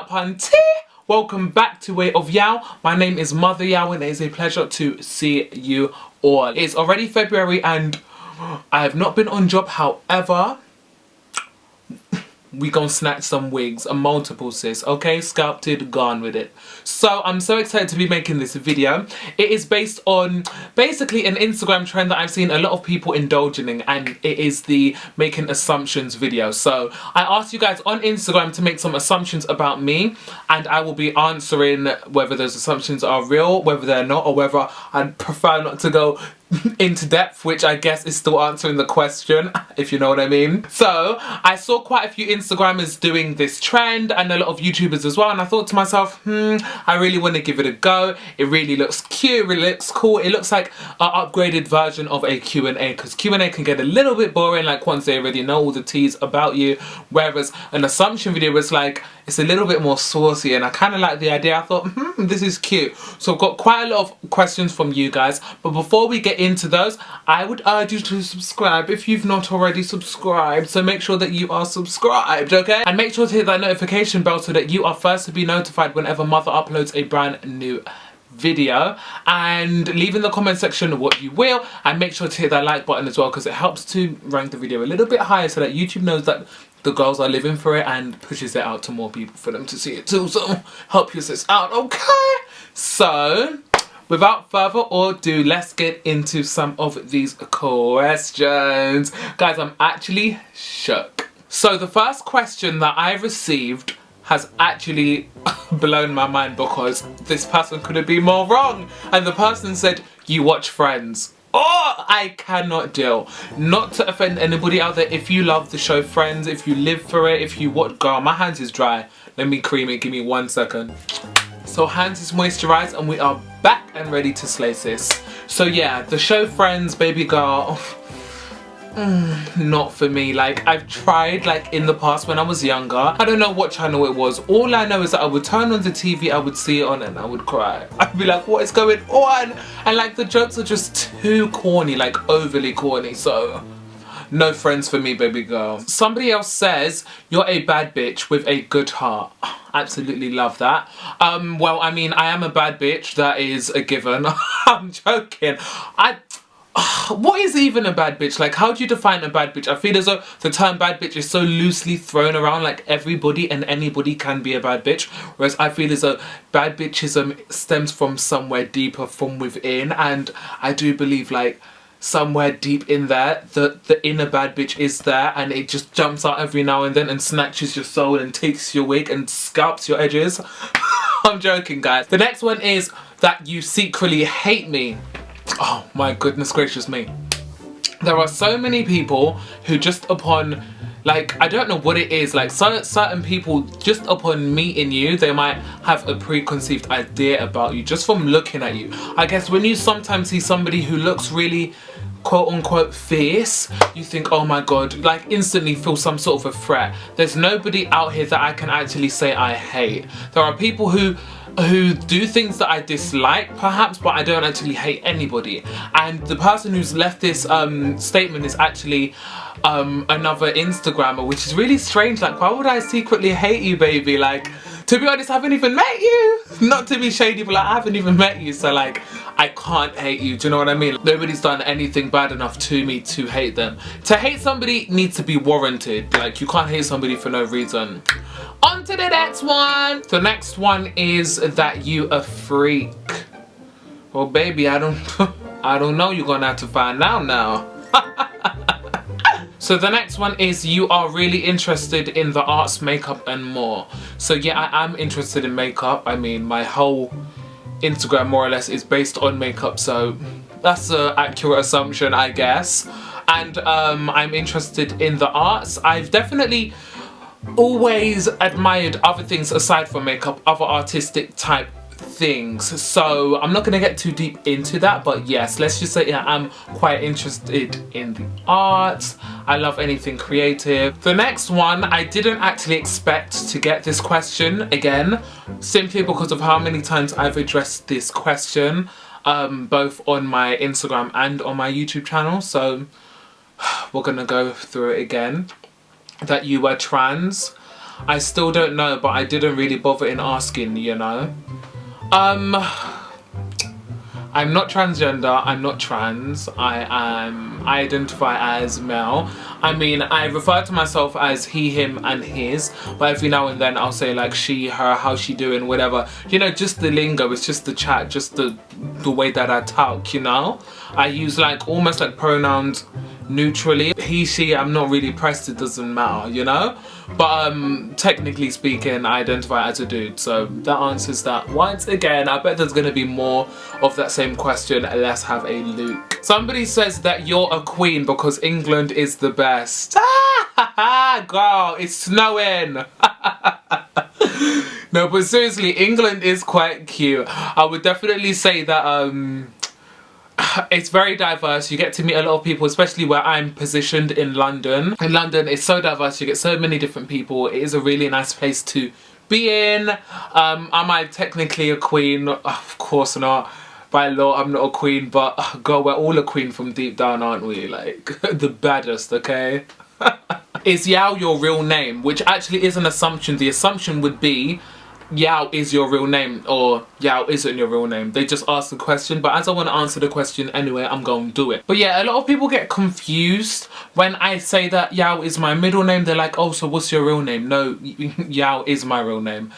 up, auntie? Welcome back to YAW. My name is Mother YAW and it is a pleasure to see you all. It's already February and I have not been on job, however, we gonna snatch some wigs, a multiple sis, okay? Sculpted, gone with it. So I'm so excited to be making this video. It is based on basically an Instagram trend that I've seen a lot of people indulging in, and it is the making assumptions video. So I asked you guys on Instagram to make some assumptions about me, and I will be answering whether those assumptions are real, whether they're not, or whether I'd prefer not to go into depth, which I guess is still answering the question, if you know what I mean. So I saw quite a few Instagrammers doing this trend and a lot of YouTubers as well, and I thought to myself, I really want to give it a go. It really looks cute, it really looks cool. It looks like an upgraded version of a Q&A, because Q&A can get a little bit boring like once they already know all the teas about you, whereas an assumption video is like, it's a little bit more saucy, and I kind of like the idea. I thought, this is cute. So I've got quite a lot of questions from you guys, but before we get into those, I would urge you to subscribe if you've not already subscribed. So make sure that you are subscribed, okay? And make sure to hit that notification bell so that you are first to be notified whenever Mother uploads a brand new video, and leave in the comment section what you will, and make sure to hit that like button as well, because it helps to rank the video a little bit higher so that YouTube knows that the girls are living for it and pushes it out to more people for them to see it too. So help your sis out, okay? So without further ado, let's get into some of these questions. Guys, I'm actually shook. So the first question that I received has actually blown my mind, because this person couldn't be more wrong. And the person said, you watch Friends. Oh, I cannot deal. Not to offend anybody out there, if you love the show Friends, if you live for it, if you what, girl, my hands is dry. Let me cream it, give me 1 second. So hands is moisturized and we are back and ready to slay sis. So yeah, the show Friends, baby girl, not for me. Like, I've tried like in the past when I was younger. I don't know what channel it was. All I know is that I would turn on the TV, I would see it on, and I would cry. I'd be like, what is going on? And like the jokes are just too corny, like overly corny. So no Friends for me, baby girl. Somebody else says, you're a bad bitch with a good heart. Absolutely love that. Well, I mean, I am a bad bitch. That is a given. I'm joking. What is even a bad bitch? Like, how do you define a bad bitch? I feel as though the term bad bitch is so loosely thrown around, like everybody and anybody can be a bad bitch. Whereas I feel as though bad bitchism stems from somewhere deeper from within, and I do believe like somewhere deep in there, the inner bad bitch is there, and it just jumps out every now and then and snatches your soul and takes your wig and scalps your edges. I'm joking, guys. The next one is that you secretly hate me. Oh my goodness gracious me. There are so many people who just upon, like, I don't know what it is, like certain people just upon meeting you, they might have a preconceived idea about you just from looking at you. I guess when you sometimes see somebody who looks really quote unquote fierce, you think, oh my god, like instantly feel some sort of a threat. There's nobody out here that I can actually say I hate. There are people who do things that I dislike perhaps, but I don't actually hate anybody. And the person who's left this statement is actually another Instagrammer, which is really strange. Like, why would I secretly hate you, baby? Like, to be honest, I haven't even met you. Not to be shady, but like, I haven't even met you, so like, I can't hate you. Do you know what I mean? Nobody's done anything bad enough to me to hate them. To hate somebody needs to be warranted. Like, you can't hate somebody for no reason. On to the next one. The next one is that you a freak. Well, baby, I don't know. You're gonna have to find out now. So the next one is you are really interested in the arts, makeup and more. So yeah, I am interested in makeup. I mean, my whole Instagram more or less is based on makeup, so that's an accurate assumption, I guess. And I'm interested in the arts. I've definitely always admired other things aside from makeup, other artistic type things, so I'm not going to get too deep into that, but yes, let's just say yeah, I'm quite interested in the arts. I love anything creative. The next one, I didn't actually expect to get this question again, simply because of how many times I've addressed this question, both on my Instagram and on my YouTube channel, so we're gonna go through it again. That you were trans. I still don't know, but I didn't really bother in asking, you know. I'm not transgender, I'm not trans, I identify as male. I mean, I refer to myself as he, him and his, but every now and then I'll say like she, her, how's she doing, whatever. You know, just the lingo, it's just the chat, just the way that I talk, you know. I use like almost like pronouns neutrally. He, she, I'm not really pressed, it doesn't matter, you know. But technically speaking, I identify as a dude, so that answers that. Once again, I bet there's gonna be more of that same question. Let's have a look. Somebody says that you're a queen because England is the best. Girl, it's snowing. No, but seriously, England is quite cute. I would definitely say that it's very diverse. You get to meet a lot of people, especially where I'm positioned in London. In London, it's so diverse. You get so many different people. It is a really nice place to be in. Am I technically a queen? Of course not. By law, I'm not a queen, but girl, we're all a queen from deep down, aren't we? Like, the baddest, okay? Is YAW your real name? Which actually is an assumption. The assumption would be YAW is your real name, or YAW isn't your real name. They just asked the question, but as I want to answer the question anyway, I'm going to do it. But yeah, a lot of people get confused when I say that YAW is my middle name. They're like, oh, so what's your real name? No, YAW is my real name.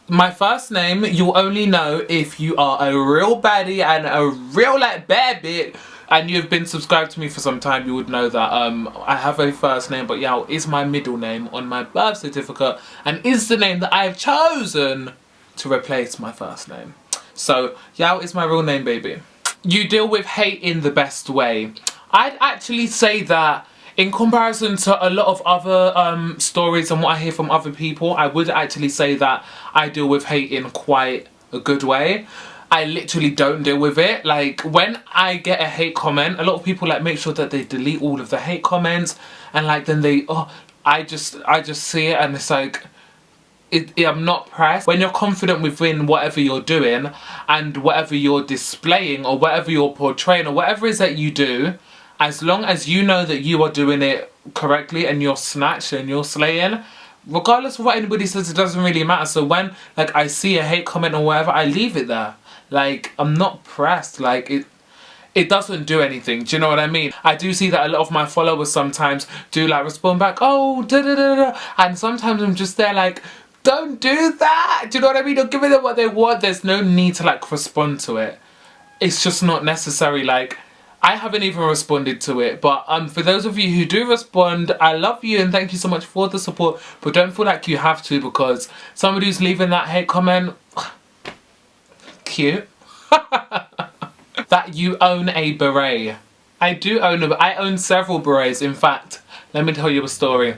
My first name, you'll only know if you are a real baddie and a real like bad bitch, and you've been subscribed to me for some time. You would know that I have a first name, but YAW is my middle name on my birth certificate and is the name that I've chosen to replace my first name. So YAW is my real name, baby. You deal with hate in the best way. I'd actually say that in comparison to a lot of other stories and what I hear from other people, I would actually say that I deal with hate in quite a good way. I literally don't deal with it. Like, when I get a hate comment, a lot of people like make sure that they delete all of the hate comments, and like then they, I just see it and it's like, I'm not pressed. When you're confident within whatever you're doing and whatever you're displaying or whatever you're portraying or whatever it is that you do, as long as you know that you are doing it correctly and you're snatched and you're slaying, regardless of what anybody says, it doesn't really matter. So when like I see a hate comment or whatever, I leave it there. Like, I'm not pressed. Like, it doesn't do anything. Do you know what I mean? I do see that a lot of my followers sometimes do like respond back, oh, da da da da, and sometimes I'm just there like, don't do that. Do you know what I mean? Don't give them what they want. There's no need to like respond to it. It's just not necessary. Like, I haven't even responded to it, but for those of you who do respond, I love you and thank you so much for the support, but don't feel like you have to, because somebody who's leaving that hate comment, cute. That you own a beret. I do own I own several berets. In fact, let me tell you a story.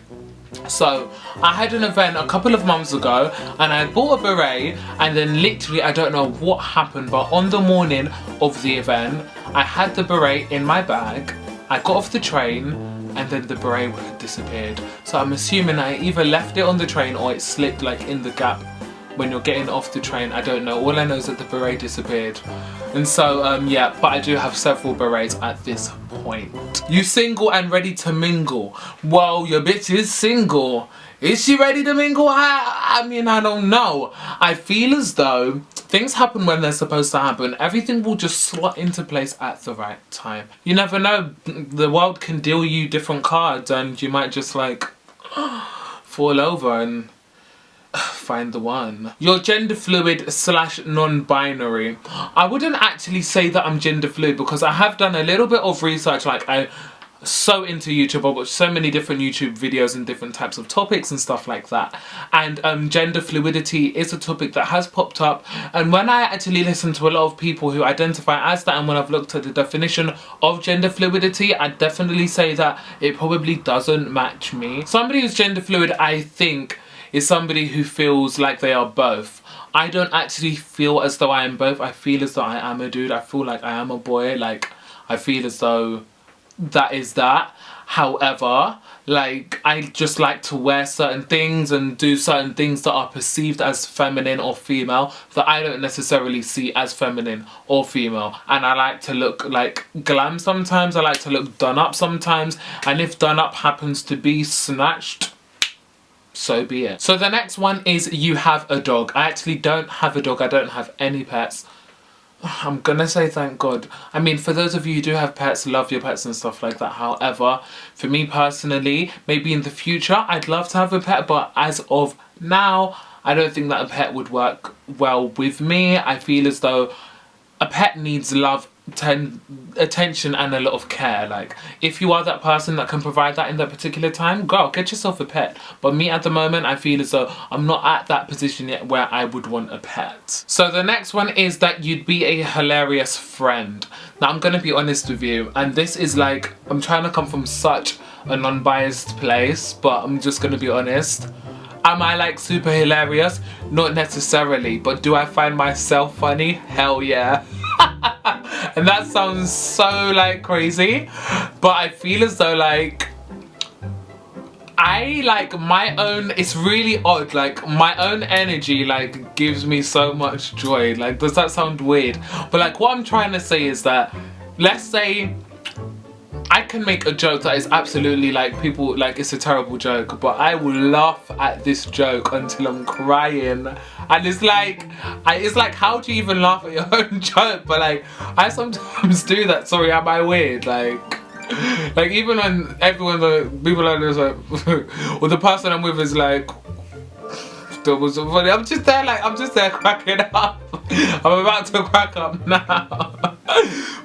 So I had an event a couple of months ago and I bought a beret, and then literally I don't know what happened, but on the morning of the event I had the beret in my bag. I got off the train and then the beret had disappeared. So I'm assuming I either left it on the train or it slipped like in the gap when you're getting off the train. I don't know. All I know is that the beret disappeared. And so yeah, but I do have several berets at this point. You single and ready to mingle? Well, your bitch is single. Is she ready to mingle? I mean, I don't know. I feel as though things happen when they're supposed to happen. Everything will just slot into place at the right time. You never know. The world can deal you different cards and you might just like fall over and find the one. You're gender fluid / non-binary. I wouldn't actually say that I'm gender fluid because I have done a little bit of research. Like, I'm so into YouTube. I watch so many different YouTube videos and different types of topics and stuff like that. And gender fluidity is a topic that has popped up. And when I actually listen to a lot of people who identify as that, and when I've looked at the definition of gender fluidity, I'd definitely say that it probably doesn't match me. Somebody who's gender fluid, I think, is somebody who feels like they are both. I don't actually feel as though I am both. I feel as though I am a dude. I feel like I am a boy. Like, I feel as though that is that. However, like, I just like to wear certain things and do certain things that are perceived as feminine or female that I don't necessarily see as feminine or female. And I like to look like glam sometimes. I like to look done up sometimes. And if done up happens to be snatched, so be it. So the next one is you have a dog. I actually don't have a dog. I don't have any pets. I'm gonna say thank God. I mean, for those of you who do have pets, love your pets and stuff like that. However, for me personally, maybe in the future, I'd love to have a pet, but as of now, I don't think that a pet would work well with me. I feel as though a pet needs love, attention and a lot of care. Like, if you are that person that can provide that in that particular time, go get yourself a pet. But me at the moment, I feel as though I'm not at that position yet where I would want a pet. So the next one is that you'd be a hilarious friend. Now I'm gonna be honest with you, and this is like, I'm trying to come from such a non-biased place, but I'm just gonna be honest. Am I like super hilarious? Not necessarily, but do I find myself funny? Hell yeah. And that sounds so like crazy, but I feel as though like I like my own, it's really odd, like my own energy like gives me so much joy. Like, does that sound weird? But like what I'm trying to say is that, let's say I can make a joke that is absolutely like, people like, it's a terrible joke, but I will laugh at this joke until I'm crying. And it's like how do you even laugh at your own joke? But like, I sometimes do that. Sorry, am I weird? Like even when everyone, the people are just like, or the person I'm with is like, that was so funny. I'm just there cracking up. I'm about to crack up now.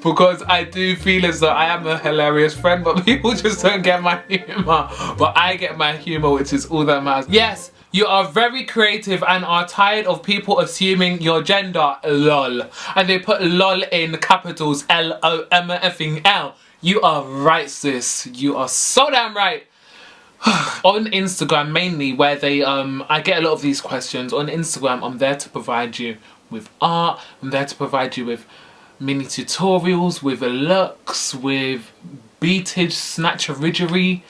Because I do feel as though I am a hilarious friend, but people just don't get my humour. But I get my humour, which is all that matters. Yes, you are very creative and are tired of people assuming your gender, lol. And they put lol in capitals, L-O-M-F-ing-L. You are right, sis. You are so damn right. On Instagram mainly, where they I get a lot of these questions. On Instagram, I'm there to provide you with art. I'm there to provide you with mini tutorials, with looks, with beatage, snatcheridgery.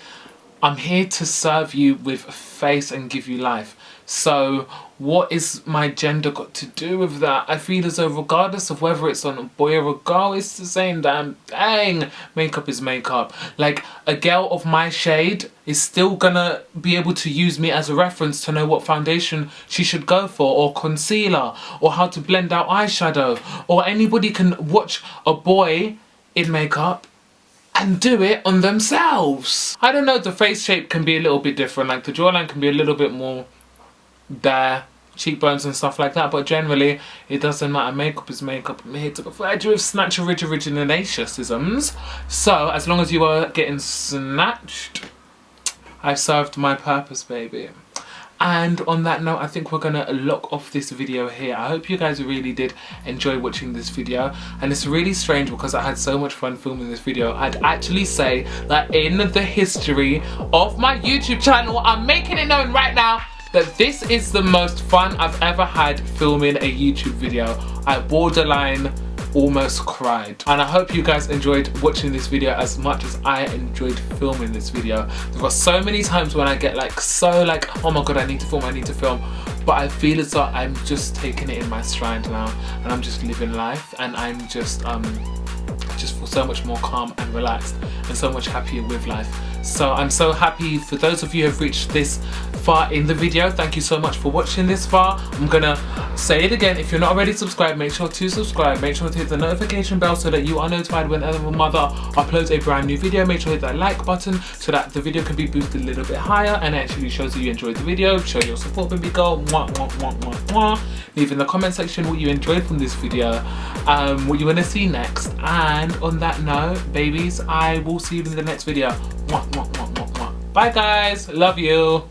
I'm here to serve you with face and give you life. So what is my gender got to do with that? I feel as though regardless of whether it's on a boy or a girl, it's the same damn thing. Makeup is makeup. Like, a girl of my shade is still gonna be able to use me as a reference to know what foundation she should go for, or concealer, or how to blend out eyeshadow. Or anybody can watch a boy in makeup and do it on themselves. I don't know, the face shape can be a little bit different. Like, the jawline can be a little bit more there, cheekbones and stuff like that, but generally it doesn't matter. Makeup is makeup. I'm here to provide you with snatch originationisms. So as long as you are getting snatched, I've served my purpose, baby. And on that note, I think we're gonna lock off this video here. I hope you guys really did enjoy watching this video. And it's really strange because I had so much fun filming this video. I'd actually say that in the history of my YouTube channel, I'm making it known right now that this is the most fun I've ever had filming a YouTube video. I borderline almost cried. And I hope you guys enjoyed watching this video as much as I enjoyed filming this video. There were so many times when I get like so like, oh my god, I need to film, but I feel as though I'm just taking it in my stride now, and I'm just living life, and I'm just feel so much more calm and relaxed and so much happier with life. So I'm so happy for those of you who have reached this far in the video. Thank you so much for watching this far. I'm gonna say it again, if you're not already subscribed, make sure to subscribe. Make sure to hit the notification bell so that you are notified whenever mother uploads a brand new video. Make sure to hit that like button so that the video can be boosted a little bit higher and it actually shows that you enjoyed the video. Show your support, baby girl. Mwah, mwah, mwah, mwah, mwah. Leave in the comment section what you enjoyed from this video, what you want to see next. And on that note, babies, I will see you in the next video. Mwah, mwah, mwah, mwah, mwah. Bye guys, love you.